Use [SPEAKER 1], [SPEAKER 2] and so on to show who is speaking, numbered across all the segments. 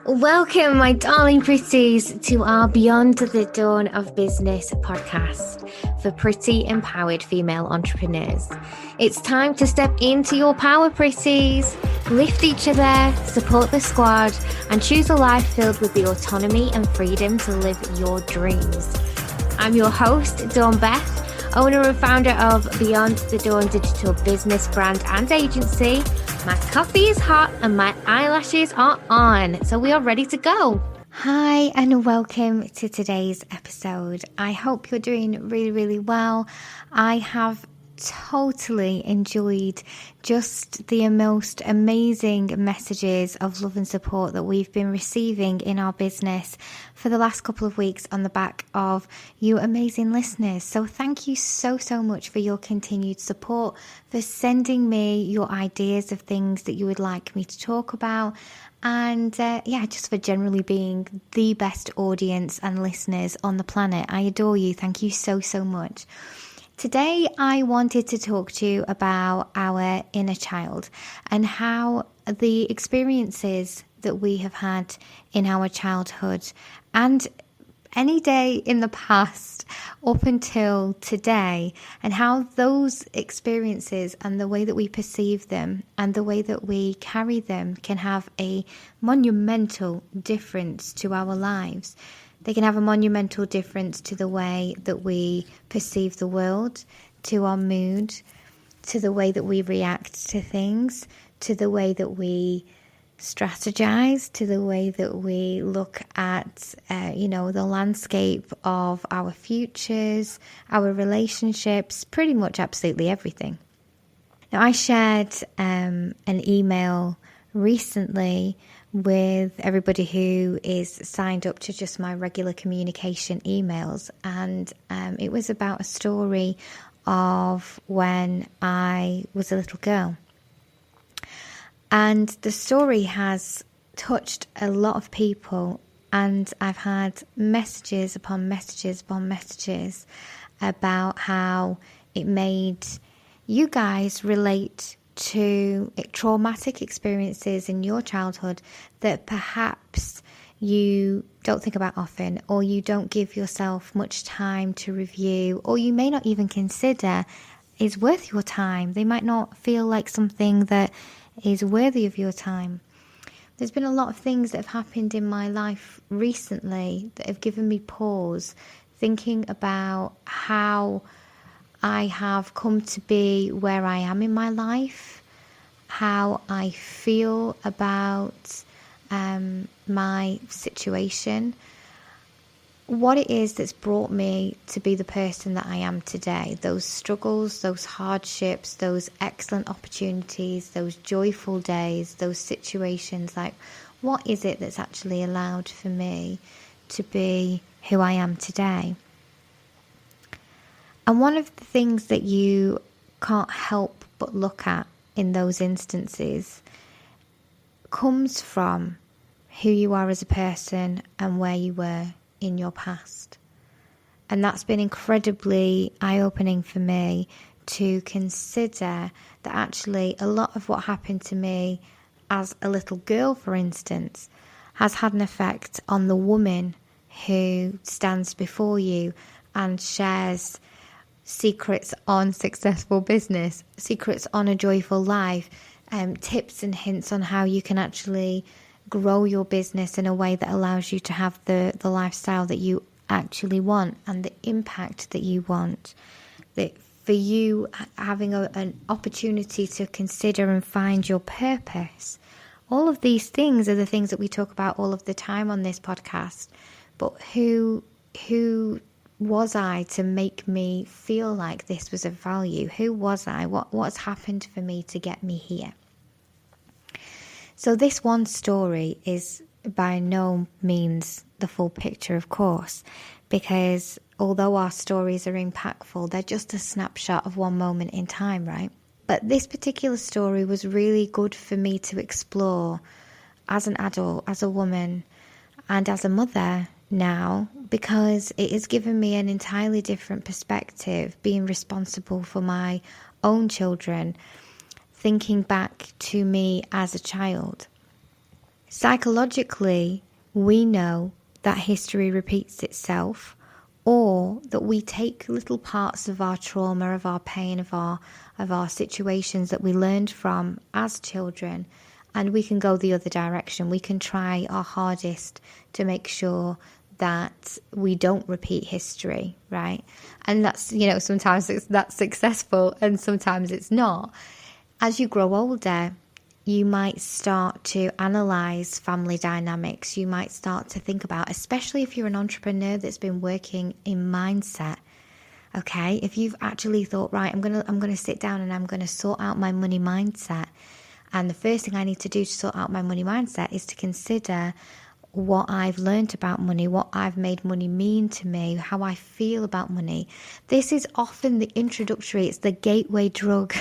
[SPEAKER 1] Welcome, my darling pretties, to our Beyond the Dawn of Business podcast for pretty, empowered female entrepreneurs. It's time to step into your power, pretties. Lift each other, support the squad, and choose a life filled with the autonomy and freedom to live your dreams. I'm your host, Dawn Beth, owner and founder of Beyond the Dawn digital business brand and agency. My coffee is hot and my eyelashes are on, so we are ready to go. Hi and welcome to today's episode. I hope you're doing really well. I have totally enjoyed just the most amazing messages of love and support that we've been receiving in our business for the last couple of weeks on the back of you amazing listeners. So thank you so much for your continued support, for sending me your ideas of things that you would like me to talk about, and just for generally being the best audience and listeners on the planet. I adore you. Thank you so much. Today, I wanted to talk to you about our inner child and how the experiences that we have had in our childhood and any day in the past up until today, and how those experiences and the way that we perceive them and the way that we carry them can have a monumental difference to our lives. They can have a monumental difference to the way that we perceive the world, to our mood, to the way that we react to things, to the way that we strategize, to the way that we look at, the landscape of our futures, our relationships, pretty much absolutely everything. Now, I shared an email recently with everybody who is signed up to just my regular communication emails, and it was about a story of when I was a little girl. And the story has touched a lot of people, and I've had messages upon messages upon messages about how it made you guys relate to traumatic experiences in your childhood that perhaps you don't think about often, or you don't give yourself much time to review, or you may not even consider is worth your time. They might not feel like something that is worthy of your time. There's been a lot of things that have happened in my life recently that have given me pause, thinking about how I have come to be where I am in my life, how I feel about my situation, what it is that's brought me to be the person that I am today. Those struggles, those hardships, those excellent opportunities, those joyful days, those situations, like what is it that's actually allowed for me to be who I am today? And one of the things that you can't help but look at in those instances comes from who you are as a person and where you were in your past. And that's been incredibly eye-opening for me to consider that actually a lot of what happened to me as a little girl, for instance, has had an effect on the woman who stands before you and shares secrets on successful business, secrets on a joyful life, tips and hints on how you can actually grow your business in a way that allows you to have the lifestyle that you actually want and the impact that you want. That for you having an opportunity to consider and find your purpose. All of these things are the things that we talk about all of the time on this podcast. But who was I to make me feel like this was of value? Who was I? What's happened for me to get me here? So this one story is by no means the full picture, of course, because although our stories are impactful, they're just a snapshot of one moment in time, right? But this particular story was really good for me to explore as an adult, as a woman, and as a mother now, because it has given me an entirely different perspective, being responsible for my own children, thinking back to me as a child. Psychologically, we know that history repeats itself, or that we take little parts of our trauma, of our pain, of our situations that we learned from as children, and we can go the other direction. We can try our hardest to make sure that we don't repeat history, right? And that's, sometimes that's successful and sometimes it's not. As you grow older, you might start to analyze family dynamics. You might start to think about, especially if you're an entrepreneur that's been working in mindset. Okay, if you've actually thought, right, I'm gonna sit down and I'm gonna sort out my money mindset. And the first thing I need to do to sort out my money mindset is to consider what I've learned about money, what I've made money mean to me, how I feel about money. This is often the introductory, it's the gateway drug,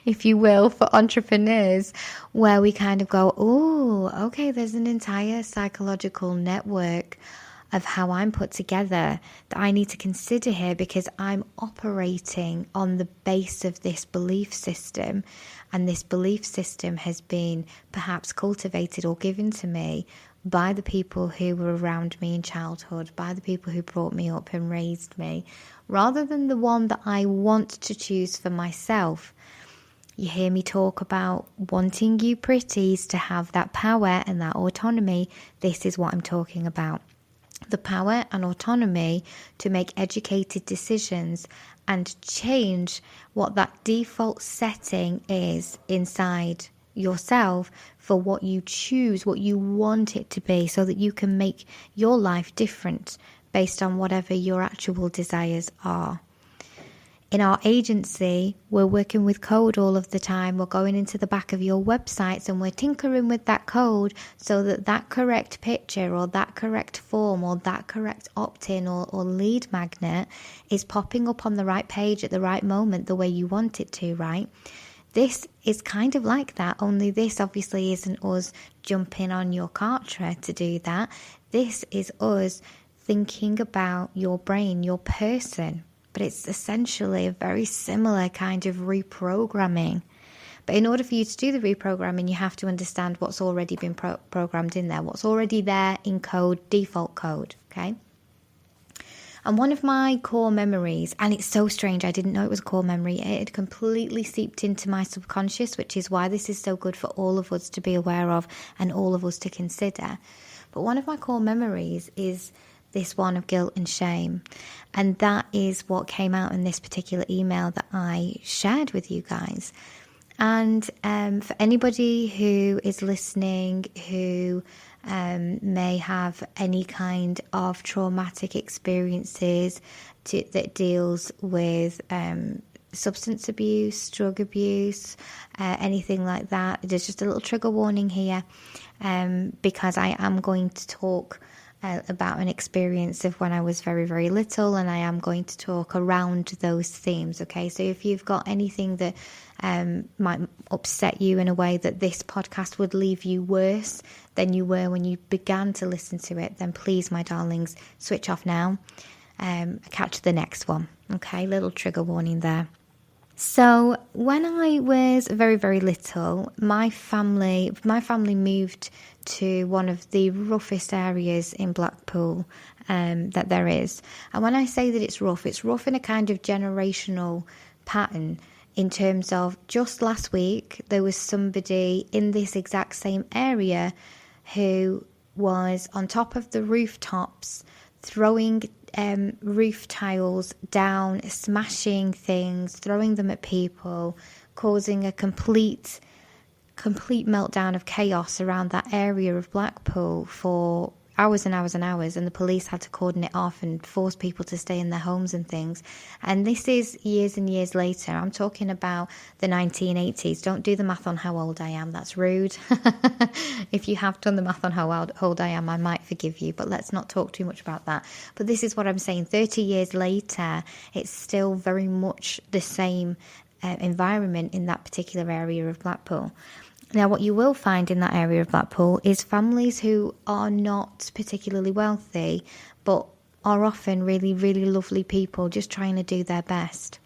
[SPEAKER 1] if you will, for entrepreneurs, where we kind of go, oh, okay, there's an entire psychological network of how I'm put together that I need to consider here, because I'm operating on the base of this belief system, and this belief system has been perhaps cultivated or given to me by the people who were around me in childhood, by the people who brought me up and raised me, rather than the one that I want to choose for myself. You hear me talk about wanting you pretties to have that power and that autonomy. This is what I'm talking about. The power and autonomy to make educated decisions and change what that default setting is inside yourself for what you choose, what you want it to be, so that you can make your life different based on whatever your actual desires are. In our agency, we're working with code all of the time. We're going into the back of your websites and we're tinkering with that code so that that correct picture or that correct form or that correct opt-in or lead magnet is popping up on the right page at the right moment, the way you want it to, right? This is kind of like that, only this obviously isn't us jumping on your Kartra to do that. This is us thinking about your brain, your person. But it's essentially a very similar kind of reprogramming. But in order for you to do the reprogramming, you have to understand what's already been programmed in there, what's already there in code, default code, okay? And one of my core memories, and it's so strange, I didn't know it was a core memory, it had completely seeped into my subconscious, which is why this is so good for all of us to be aware of and all of us to consider. But one of my core memories is this one of guilt and shame. And that is what came out in this particular email that I shared with you guys. And for anybody who is listening who may have any kind of traumatic experiences that deals with substance abuse, drug abuse, anything like that, there's just a little trigger warning here, because I am going to talk about an experience of when I was very, very little, and I am going to talk around those themes, okay? So if you've got anything that might upset you in a way that this podcast would leave you worse than you were when you began to listen to it, then please, my darlings, switch off now. Catch the next one, okay? Little trigger warning there. So when I was very, very little, my family moved to one of the roughest areas in Blackpool that there is. And when I say that it's rough in a kind of generational pattern, in terms of just last week, there was somebody in this exact same area who was on top of the rooftops throwing roof tiles down, smashing things, throwing them at people, causing a complete meltdown of chaos around that area of Blackpool for hours and hours and hours, and the police had to cordon it off and force people to stay in their homes and things. And this is years and years later. I'm talking about the 1980s. Don't do the math on how old I am. That's rude. If you have done the math on how old I am, I might forgive you, but let's not talk too much about that. But this is what I'm saying. 30 years later, it's still very much the same environment in that particular area of Blackpool. Now, what you will find in that area of Blackpool is families who are not particularly wealthy, but are often really, really lovely people just trying to do their best.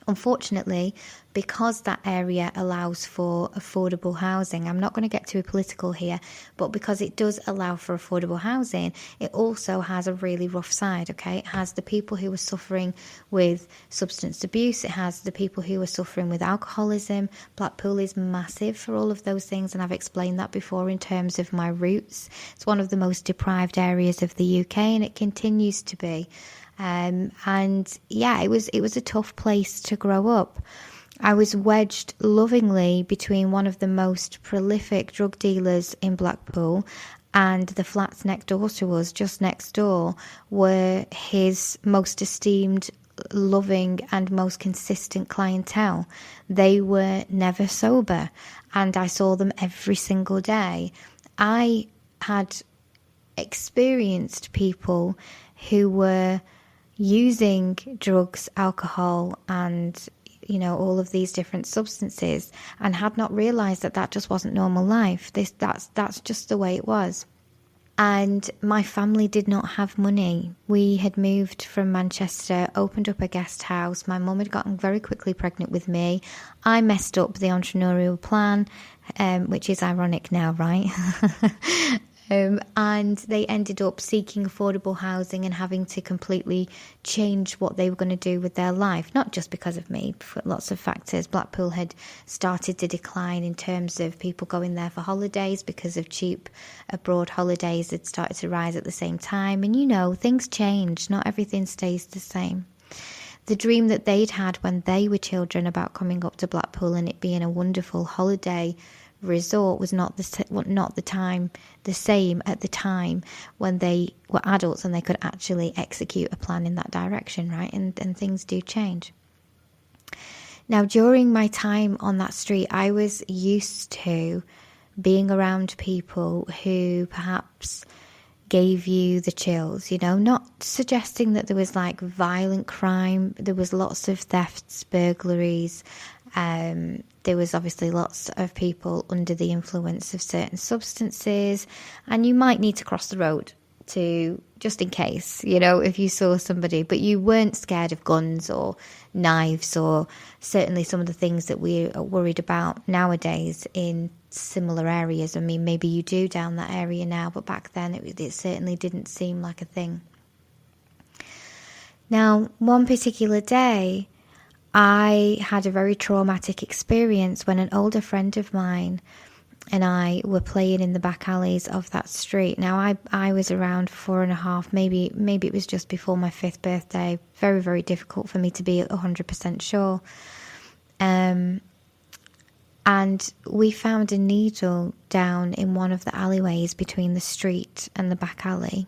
[SPEAKER 1] Unfortunately, because that area allows for affordable housing, I'm not going to get too political here, but because it does allow for affordable housing, it also has a really rough side, okay? It has the people who are suffering with substance abuse, it has the people who are suffering with alcoholism. Blackpool is massive for all of those things, and I've explained that before in terms of my roots. It's one of the most deprived areas of the UK, and it continues to be. And yeah, it was a tough place to grow up. I was wedged lovingly between one of the most prolific drug dealers in Blackpool and the flats next door to us, just next door, were his most esteemed, loving and most consistent clientele. They were never sober, and I saw them every single day. I had experienced people who were using drugs, alcohol, and all of these different substances, and had not realized that just wasn't normal life. That's just the way it was. And my family did not have money. We had moved from Manchester, opened up a guest house. My mum had gotten very quickly pregnant with me. I messed up the entrepreneurial plan, which is ironic now, right? And they ended up seeking affordable housing and having to completely change what they were going to do with their life, not just because of me, for lots of factors. Blackpool had started to decline in terms of people going there for holidays because of cheap abroad holidays had started to rise at the same time. And things change, not everything stays the same. The dream that they'd had when they were children about coming up to Blackpool and it being a wonderful holiday resort was not the same at the time when they were adults and they could actually execute a plan in that direction, right? And things do change. Now, during my time on that street, I was used to being around people who perhaps gave you the chills, not suggesting that there was like violent crime. There was lots of thefts, burglaries. There was obviously lots of people under the influence of certain substances, and you might need to cross the road to, just in case, if you saw somebody, but you weren't scared of guns or knives or certainly some of the things that we are worried about nowadays in similar areas. I mean, maybe you do down that area now, but back then it certainly didn't seem like a thing. Now, one particular day, I had a very traumatic experience when an older friend of mine and I were playing in the back alleys of that street. Now, I was around 4.5, maybe it was just before my 5th birthday. Very, very difficult for me to be 100% sure. And we found a needle down in one of the alleyways between the street and the back alley.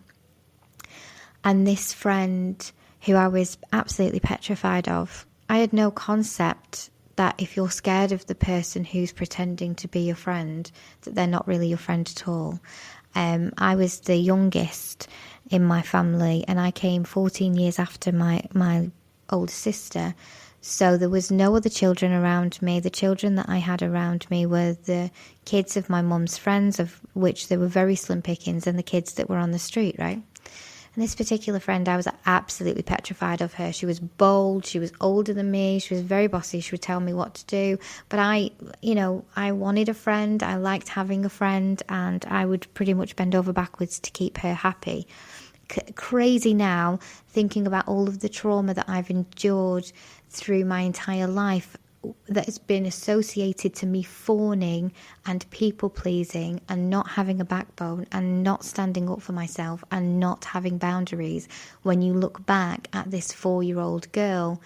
[SPEAKER 1] And this friend, who I was absolutely petrified of, I had no concept that if you're scared of the person who's pretending to be your friend, that they're not really your friend at all. I was the youngest in my family, and I came 14 years after my older sister. So there was no other children around me. The children that I had around me were the kids of my mum's friends, of which there were very slim pickings, and the kids that were on the street, right? And this particular friend, I was absolutely petrified of her. She was bold, she was older than me, she was very bossy, she would tell me what to do. But I wanted a friend, I liked having a friend, and I would pretty much bend over backwards to keep her happy. Crazy now, thinking about all of the trauma that I've endured through my entire life that has been associated to me fawning and people pleasing and not having a backbone and not standing up for myself and not having boundaries. When you look back at this 4-year-old girl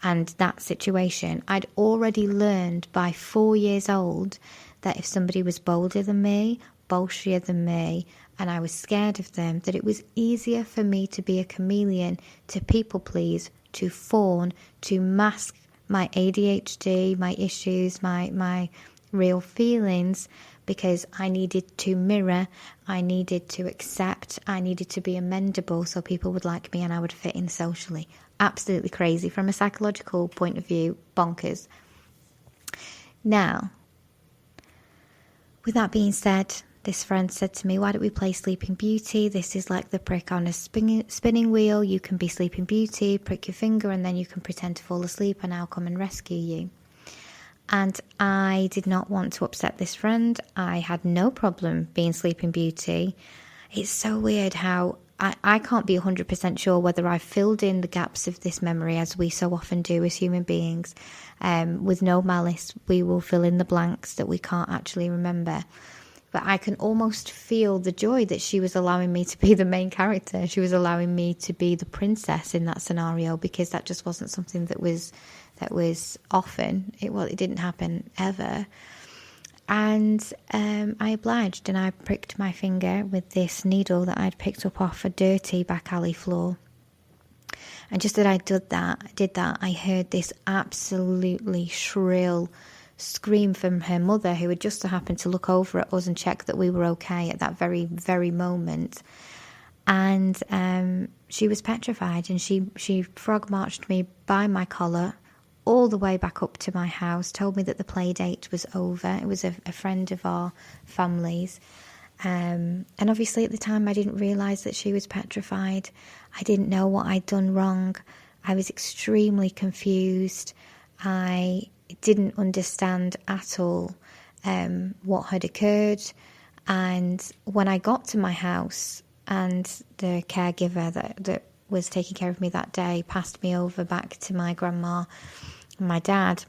[SPEAKER 1] and that situation, I'd already learned by 4 years old that if somebody was bolder than me, bolshier than me, and I was scared of them, that it was easier for me to be a chameleon, to people please, to fawn, to mask my ADHD, my issues, my real feelings, because I needed to mirror, I needed to accept, I needed to be amendable so people would like me and I would fit in socially. Absolutely crazy from a psychological point of view, bonkers. Now, with that being said, this friend said to me, why don't we play Sleeping Beauty? This is like the prick on a spinning wheel. You can be Sleeping Beauty, prick your finger, and then you can pretend to fall asleep and I'll come and rescue you. And I did not want to upset this friend. I had no problem being Sleeping Beauty. It's so weird how I can't be 100% sure whether I filled in the gaps of this memory, as we so often do as human beings. With no malice, we will fill in the blanks that we can't actually remember. But I can almost feel the joy that she was allowing me to be the main character. She was allowing me to be the princess in that scenario, because that just wasn't something that was often. It didn't happen ever. And I obliged, and I pricked my finger with this needle that I'd picked up off a dirty back alley floor. And just as I did that, I heard this absolutely shrill scream from her mother, who had just so happened to look over at us and check that we were okay at that very, very moment. And she was petrified, and she frog marched me by my collar all the way back up to my house, told me that the play date was over. It was a friend of our family's. And obviously at the time I didn't realise that she was petrified. I didn't know what I'd done wrong. I was extremely confused. I didn't understand at all what had occurred. And when I got to my house, and the caregiver that was taking care of me that day passed me over back to my grandma and my dad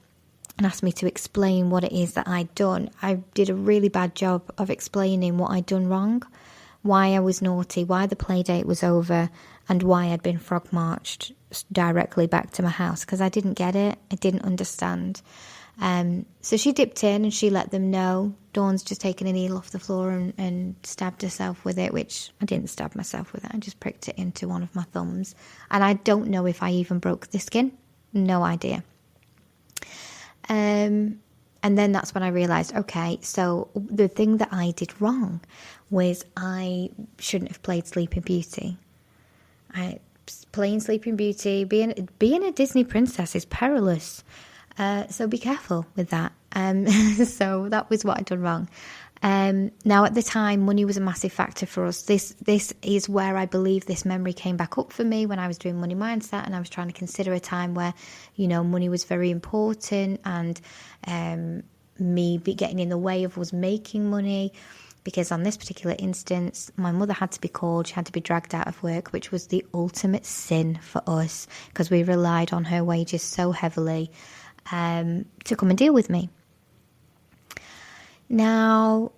[SPEAKER 1] and asked me to explain what it is that I'd done, I did a really bad job of explaining what I'd done wrong, why I was naughty, why the play date was over, and why I'd been frog marched directly back to my house, because I didn't get it. I didn't understand. So she dipped in and she let them know. Dawn's just taken a needle off the floor and stabbed herself with it, which I didn't stab myself with it. I just pricked it into one of my thumbs. And I don't know if I even broke the skin. No idea. And then that's when I realised, okay, so the thing that I did wrong was I shouldn't have played Sleeping Beauty. Playing Sleeping Beauty, being a Disney princess is perilous. So be careful with that. So that was what I'd done wrong. Now, at the time, money was a massive factor for us. This is where I believe this memory came back up for me when I was doing money mindset, and I was trying to consider a time where, money was very important, and me getting in the way of was making money. Because on this particular instance, my mother had to be called, she had to be dragged out of work, which was the ultimate sin for us, because we relied on her wages so heavily to come and deal with me. Now,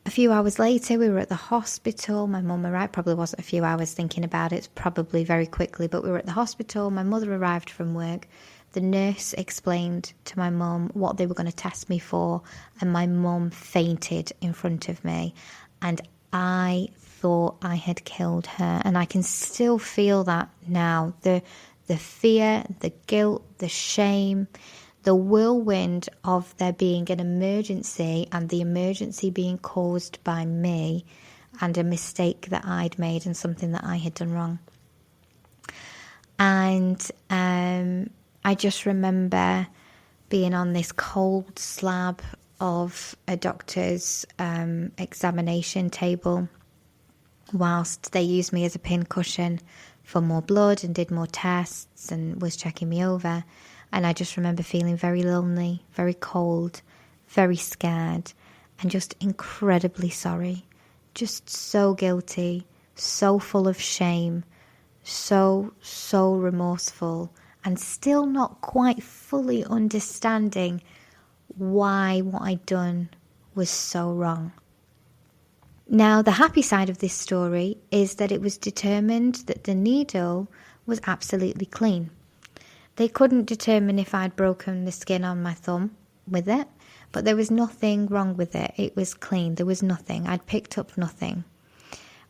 [SPEAKER 1] a few hours later, we were at the hospital. My mum arrived. Probably wasn't a few hours thinking about it, probably very quickly, but we were at the hospital. My mother arrived from work. The nurse explained to my mum what they were going to test me for, and my mum fainted in front of me, and I thought I had killed her. And I can still feel that now. The fear, the guilt, the shame, the whirlwind of there being an emergency, and the emergency being caused by me and a mistake that I'd made and something that I had done wrong. And I just remember being on this cold slab of a doctor's examination table whilst they used me as a pincushion for more blood and did more tests and was checking me over. And I just remember feeling very lonely, very cold, very scared, and just incredibly sorry. Just so guilty, so full of shame, so remorseful, and still not quite fully understanding why what I'd done was so wrong. Now, the happy side of this story is that it was determined that the needle was absolutely clean. They couldn't determine if I'd broken the skin on my thumb with it, but there was nothing wrong with it. It was clean. There was nothing. I'd picked up nothing,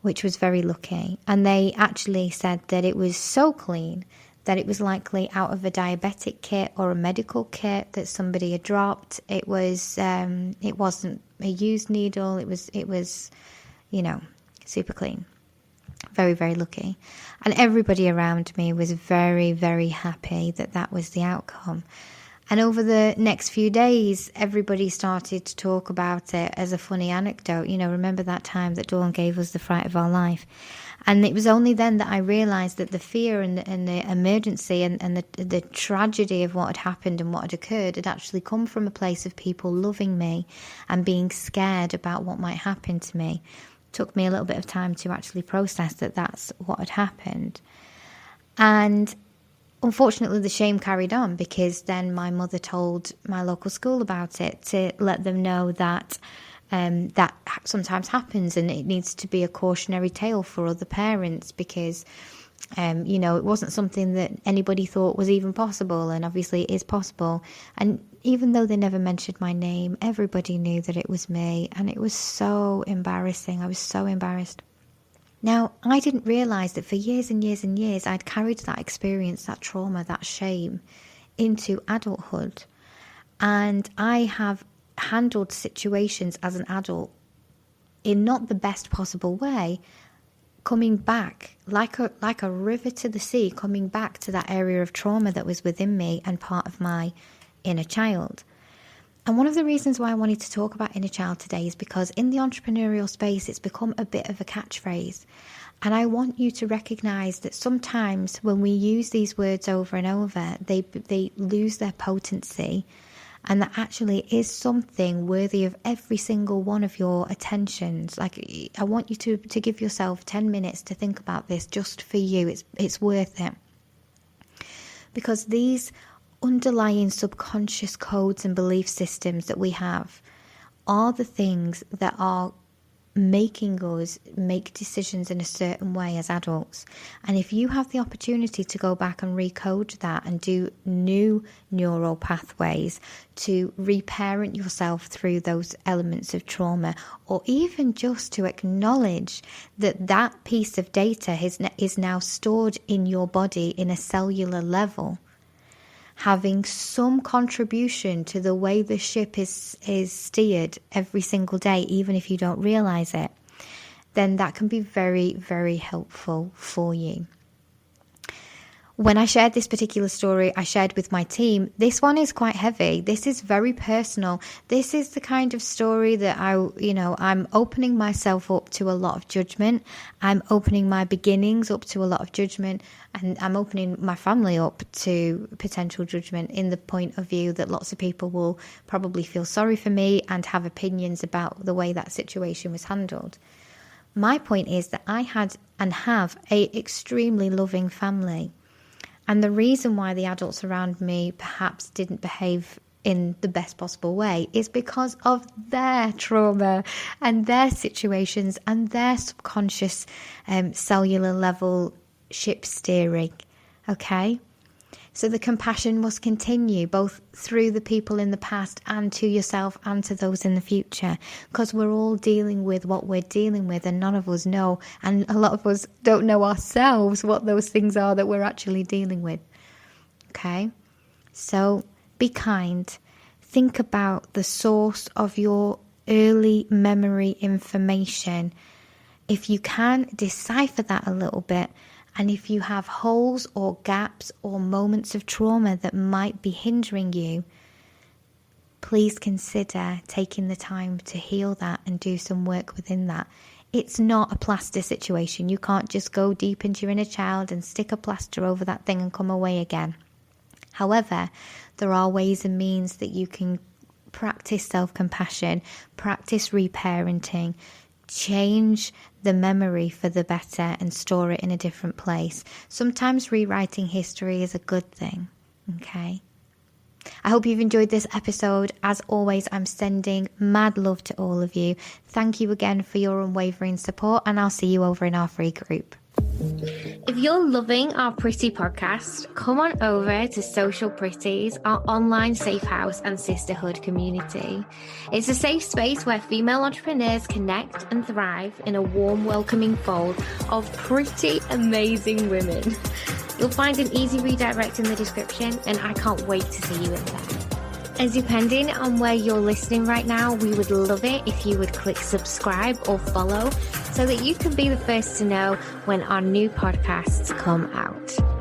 [SPEAKER 1] which was very lucky. And they actually said that it was so clean that it was likely out of a diabetic kit or a medical kit that somebody had dropped. It was, it wasn't a used needle. It was, super clean. Very, very lucky. And everybody around me was very, very happy that was the outcome. And over the next few days, everybody started to talk about it as a funny anecdote. Remember that time that Dawn gave us the fright of our life? And it was only then that I realised that the fear and the emergency and the tragedy of what had happened and what had occurred had actually come from a place of people loving me and being scared about what might happen to me. It took me a little bit of time to actually process that that's what had happened. And unfortunately, the shame carried on, because then my mother told my local school about it to let them know that that sometimes happens, and it needs to be a cautionary tale for other parents, because it wasn't something that anybody thought was even possible, and obviously it is possible. And even though they never mentioned my name, everybody knew that it was me, and it was so embarrassing. I was so embarrassed. Now, I didn't realise that for years and years and years I'd carried that experience, that trauma, that shame into adulthood. And I have handled situations as an adult in not the best possible way, coming back like a river to the sea, coming back to that area of trauma that was within me and part of my inner child. And one of the reasons why I wanted to talk about inner child today is because in the entrepreneurial space, it's become a bit of a catchphrase. And I want you to recognise that sometimes when we use these words over and over, they lose their potency, and that actually is something worthy of every single one of your attentions. Like, I want you to give yourself 10 minutes to think about this just for you. It's worth it. Because these underlying subconscious codes and belief systems that we have are the things that are making us make decisions in a certain way as adults. And if you have the opportunity to go back and recode that and do new neural pathways to reparent yourself through those elements of trauma, or even just to acknowledge that that piece of data is now stored in your body in a cellular level, having some contribution to the way the ship is steered every single day, even if you don't realize it, then that can be very, very helpful for you. When I shared this particular story, I shared with my team, this one is quite heavy. This is very personal. This is the kind of story that I'm opening myself up to a lot of judgment. I'm opening my beginnings up to a lot of judgment, and I'm opening my family up to potential judgment, in the point of view that lots of people will probably feel sorry for me and have opinions about the way that situation was handled. My point is that I had and have an extremely loving family. And the reason why the adults around me perhaps didn't behave in the best possible way is because of their trauma and their situations and their subconscious cellular level ship steering. Okay? So the compassion must continue both through the people in the past and to yourself and to those in the future, because we're all dealing with what we're dealing with, and none of us know, and a lot of us don't know ourselves what those things are that we're actually dealing with. Okay? So be kind. Think about the source of your early memory information. If you can, decipher that a little bit. And if you have holes or gaps or moments of trauma that might be hindering you, please consider taking the time to heal that and do some work within that. It's not a plaster situation. You can't just go deep into your inner child and stick a plaster over that thing and come away again. However, there are ways and means that you can practice self-compassion, practice reparenting, change the memory for the better and store it in a different place. Sometimes rewriting history is a good thing, okay? I hope you've enjoyed this episode. As always, I'm sending mad love to all of you. Thank you again for your unwavering support, and I'll see you over in our free group. If you're loving our Pretty podcast, come on over to Social Pretties, our online safe house and sisterhood community. It's a safe space where female entrepreneurs connect and thrive in a warm, welcoming fold of pretty amazing women. You'll find an easy redirect in the description, and I can't wait to see you in there. And depending on where you're listening right now, we would love it if you would click subscribe or follow so that you can be the first to know when our new podcasts come out.